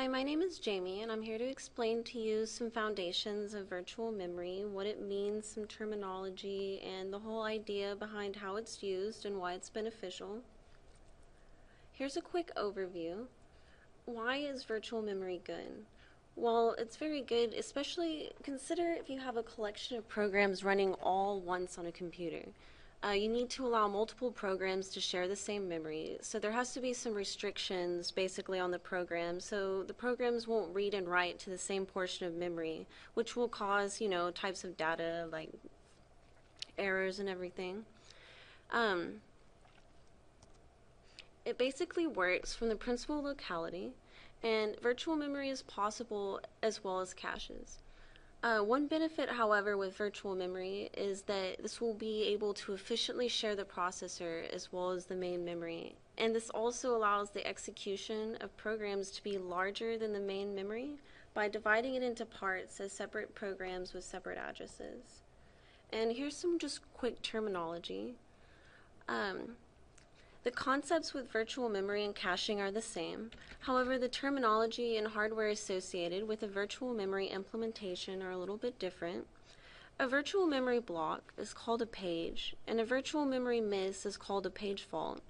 Hi, my name is Jamie, and I'm here to explain to you some foundations of virtual memory, what it means, some terminology, and the whole idea behind how it's used and why it's beneficial. Here's a quick overview. Why is virtual memory good? Well, it's very good, especially consider if you have a collection of programs running all once on a computer. You need to allow multiple programs to share the same memory, so there has to be some restrictions basically on the program, so the programs won't read and write to the same portion of memory, which will cause, types of data like errors and everything. It basically works from the principal locality, and virtual memory is possible as well as caches. One benefit, however, with virtual memory is that this will be able to efficiently share the processor as well as the main memory. And this also allows the execution of programs to be larger than the main memory by dividing it into parts as separate programs with separate addresses. And here's some just quick terminology. The concepts with virtual memory and caching are the same. However, the terminology and hardware associated with a virtual memory implementation are a little bit different. A virtual memory block is called a page, and a virtual memory miss is called a page fault.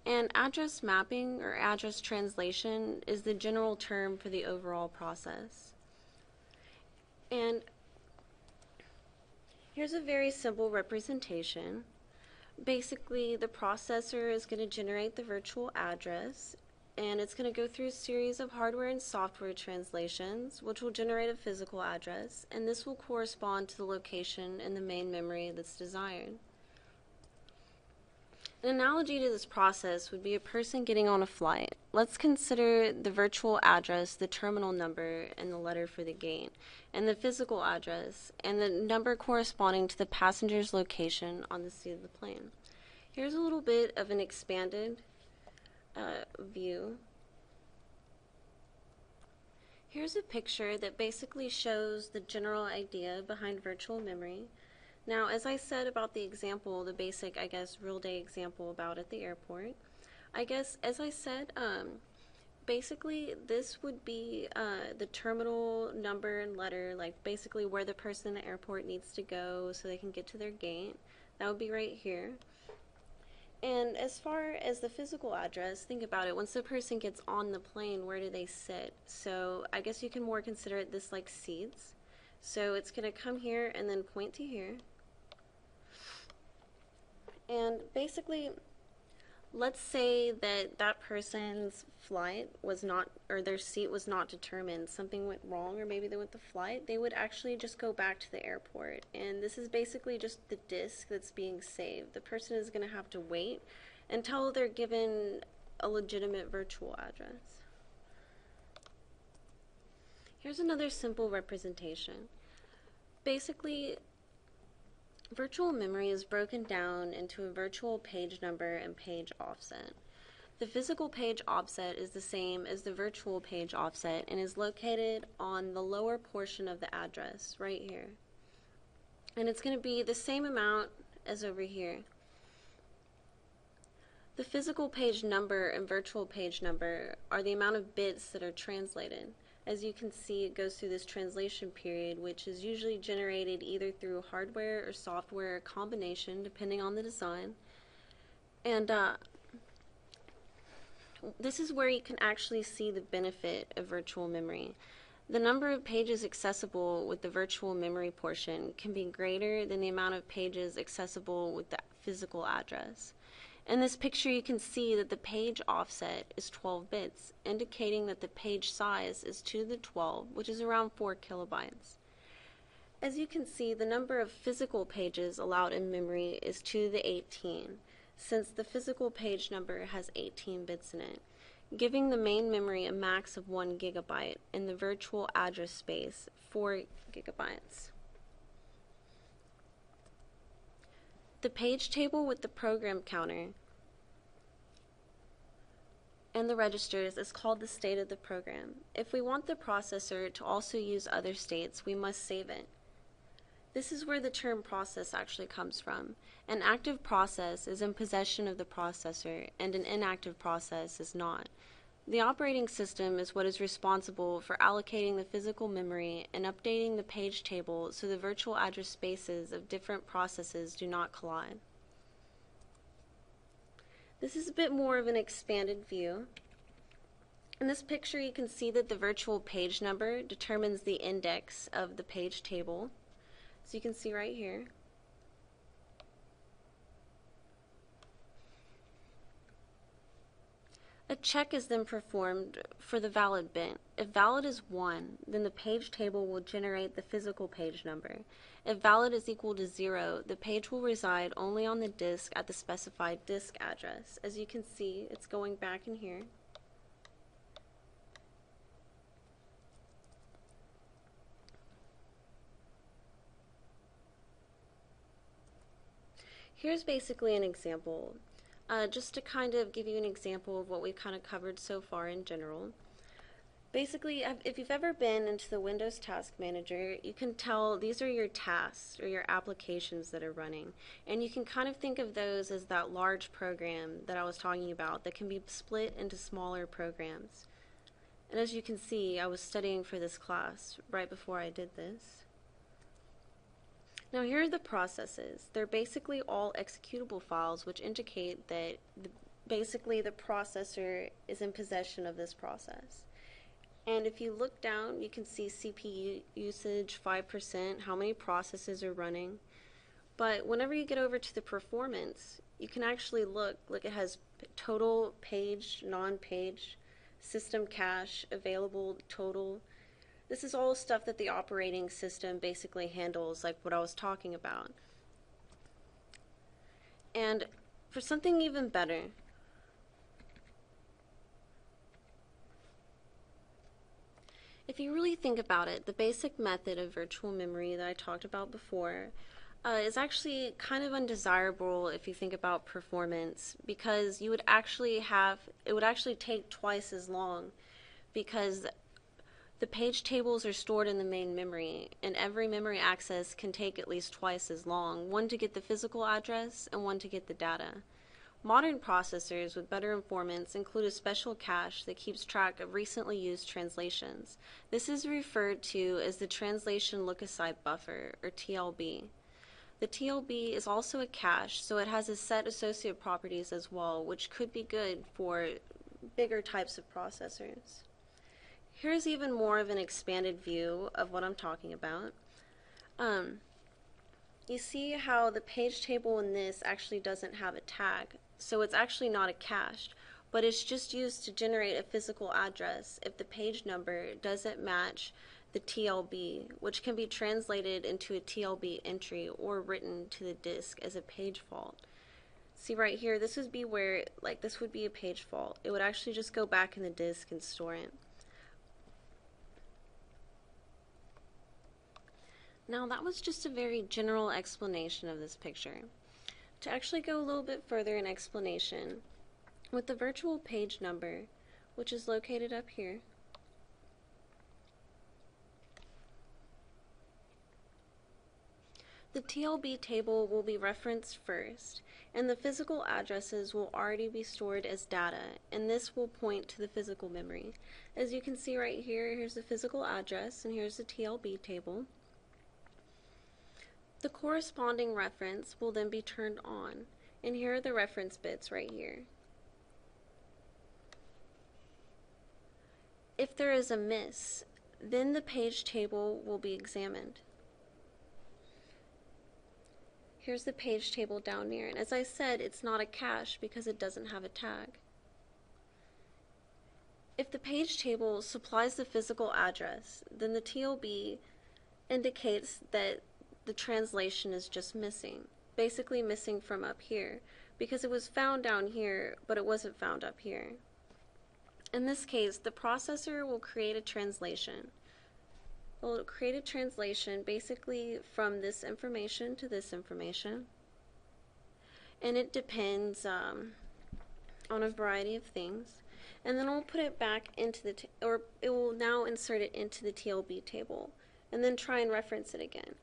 And address mapping or address translation is the general term for the overall process. And here's a very simple representation. Basically, the processor is going to generate the virtual address, and it's going to go through a series of hardware and software translations, which will generate a physical address, and this will correspond to the location in the main memory that's desired. An analogy to this process would be a person getting on a flight. Let's consider the virtual address, the terminal number, and the letter for the gate, and the physical address, and the number corresponding to the passenger's location on the seat of the plane. Here's a little bit of an expanded view. Here's a picture that basically shows the general idea behind virtual memory. Now, as I said about the example, the basic, real day example about at the airport, as I said, basically this would be the terminal number and letter, like basically where the person in the airport needs to go so they can get to their gate. That would be right here. And as far as the physical address, think about it. Once the person gets on the plane, where do they sit? So I guess you can more consider it this like seats. So it's going to come here and then point to here. And basically, let's say that that person's flight was not, or their seat was not determined. Something went wrong, or maybe they went the flight. They would actually just go back to the airport. And this is basically just the disk that's being saved. The person is going to have to wait until they're given a legitimate virtual address. Here's another simple representation. Basically, virtual memory is broken down into a virtual page number and page offset. The physical page offset is the same as the virtual page offset and is located on the lower portion of the address, right here. And it's going to be the same amount as over here. The physical page number and virtual page number are the amount of bits that are translated. As you can see, it goes through this translation period, which is usually generated either through hardware or software combination, depending on the design. And this is where you can actually see the benefit of virtual memory. The number of pages accessible with the virtual memory portion can be greater than the amount of pages accessible with the physical address. In this picture, you can see that the page offset is 12 bits, indicating that the page size is 2 to the 12, which is around 4 kilobytes. As you can see, the number of physical pages allowed in memory is 2 to the 18, since the physical page number has 18 bits in it, giving the main memory a max of 1 gigabyte and the virtual address space 4 gigabytes. The page table with the program counter and the registers is called the state of the program. If we want the processor to also use other states, we must save it. This is where the term process actually comes from. An active process is in possession of the processor, and an inactive process is not. The operating system is what is responsible for allocating the physical memory and updating the page table so the virtual address spaces of different processes do not collide. This is a bit more of an expanded view. In this picture, you can see that the virtual page number determines the index of the page table. So you can see right here. A check is then performed for the valid bit. If valid is 1, then the page table will generate the physical page number. If valid is equal to 0, the page will reside only on the disk at the specified disk address. As you can see, it's going back in here. Here's basically an example. Just to kind of give you an example of what we've kind of covered so far in general. Basically, if you've ever been into the Windows Task Manager, you can tell these are your tasks or your applications that are running. And you can kind of think of those as that large program that I was talking about that can be split into smaller programs. And as you can see, I was studying for this class right before I did this. Now here are the processes. They're basically all executable files which indicate that basically the processor is in possession of this process. And if you look down, you can see CPU usage 5%, how many processes are running. But whenever you get over to the performance, you can actually look it has total, page, non-page, system cache, available, total. This is all stuff that the operating system basically handles, like what I was talking about. And for something even better, if you really think about it, the basic method of virtual memory that I talked about before is actually kind of undesirable if you think about performance, because it would actually take twice as long, because the page tables are stored in the main memory, and every memory access can take at least twice as long, one to get the physical address and one to get the data. Modern processors with better performance include a special cache that keeps track of recently used translations. This is referred to as the Translation Look-Aside Buffer, or TLB. The TLB is also a cache, so it has a set associative properties as well, which could be good for bigger types of processors. Here's even more of an expanded view of what I'm talking about. You see how the page table in this actually doesn't have a tag, so it's actually not a cached, but it's just used to generate a physical address if the page number doesn't match the TLB, which can be translated into a TLB entry or written to the disk as a page fault. See right here, this would be where, this would be a page fault. It would actually just go back in the disk and store it. Now that was just a very general explanation of this picture. To actually go a little bit further in explanation, with the virtual page number, which is located up here, the TLB table will be referenced first, and the physical addresses will already be stored as data, and this will point to the physical memory. As you can see right here, here's the physical address, and here's the TLB table. The corresponding reference will then be turned on, and here are the reference bits right here. If there is a miss, then the page table will be examined. Here's the page table down here, and as I said, it's not a cache because it doesn't have a tag. If the page table supplies the physical address, then the TLB indicates that the translation is just missing, basically missing from up here, because it was found down here, but it wasn't found up here. In this case, the processor will create a translation. It will create a translation basically from this information to this information, and it depends on a variety of things. And then it will put it back into or it will now insert it into the TLB table, and then try and reference it again.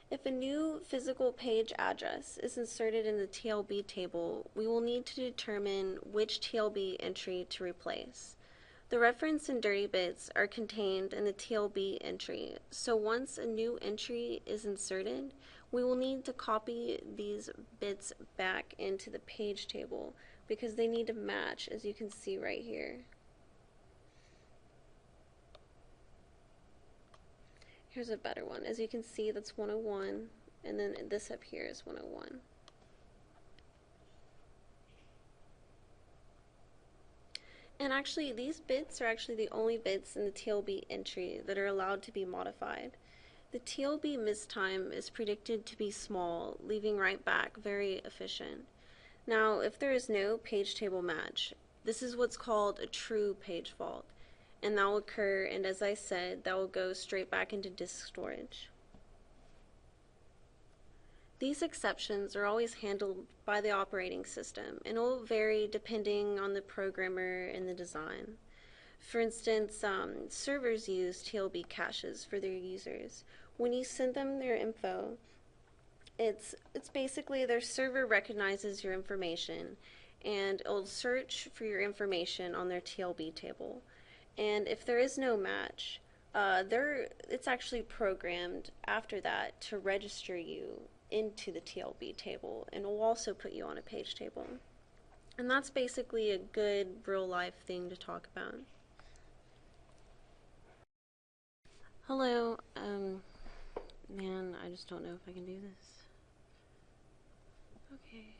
If a new physical page address is inserted in the TLB table, we will need to determine which TLB entry to replace. The reference and dirty bits are contained in the TLB entry, so once a new entry is inserted, we will need to copy these bits back into the page table because they need to match, as you can see right here. Here's a better one. As you can see, that's 101, and then this up here is 101. And actually, these bits are actually the only bits in the TLB entry that are allowed to be modified. The TLB mistime is predicted to be small, leaving write back very efficient. Now, if there is no page table match, this is what's called a true page fault, and that will occur, and as I said, that will go straight back into disk storage. These exceptions are always handled by the operating system and will vary depending on the programmer and the design. For instance, servers use TLB caches for their users. When you send them their info, it's basically their server recognizes your information and it'll search for your information on their TLB table. And if there is no match, it's actually programmed after that to register you into the TLB table, and it will also put you on a page table. And that's basically a good real life thing to talk about. Hello, man, I just don't know if I can do this. Okay.